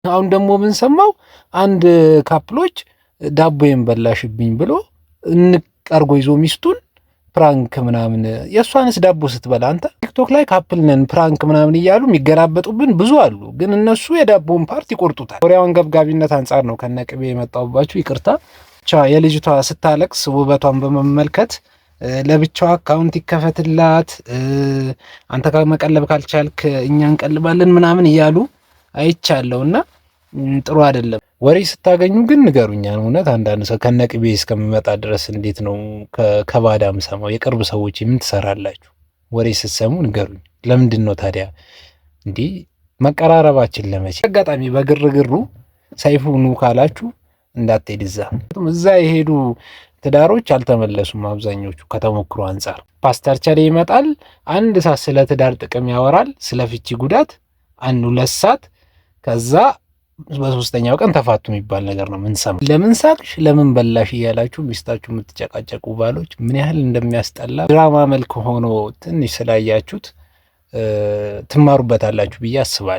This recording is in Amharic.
አሁን ደግሞ ምን ሰማው አንድ ካፕሎች ዳቦዬን በላሽብኝ ብሎ እንቀርጎ ይዞ ሚስቱን ፕራንክ ምናምን የእሷንስ ዳቦ ስትበላ አንተ ቲክቶክ ላይ ካፕል ነን ፕራንክ ምናምን እያሉ የሚገላበጡብን ብዙ አሉ። ግን እነሱ የዳቦውን ፓርት ይቆርጡታል። ወሬውን ገብጋቢነት አንጻር ነው ከነቅቤ የመጣሁባችሁ ይቅርታ። ብቻ የልጅቷ ስታለቅስ ውበቷን በመመልከት ለብቻዋ አካውንት ይከፈትላት አንተ መቀለብ ካልቻልክ እኛ እንቀልባለን ምናምን እያሉ አይቻለሁና ጥሩ አይደለም። ወሬ ስታገኙ ግን ንገሩኛል። እውነት አንዳንድ ሰው ከነቅቤ እስከሚመጣ ድረስ እንዴት ነው ከባዳም ሰማው የቅርብ ሰዎች ምን ትሰራላችሁ? ወሬ ስትሰሙ ንገሩኝ። ለምንድን ነው ታዲያ እንዲህ መቀራረባችን ለመቼ? አጋጣሚ በግርግሩ ሰይፉ ኑ ካላችሁ እንዳትሄድ እዛ የሄዱ ትዳሮች አልተመለሱም አብዛኞቹ ከተሞክሮ አንጻር። ፓስተር ቸሬ ይመጣል አንድ ሰዓት ስለ ትዳር ጥቅም ያወራል፣ ስለ ፍቺ ጉዳት 1-2 ሰዓት ከዛ በሶስተኛው ቀን ተፋቱ የሚባል ነገር ነው ምንሰማው። ለምን ሳቅሽ ለምን በላሽ እያላችሁ ሚስታችሁ የምትጨቃጨቁ ባሎች ምን ያህል እንደሚያስጠላ ድራማ መልክ ሆኖ ትንሽ ስላያችሁት ትማሩበታላችሁ ብዬ አስባለሁ።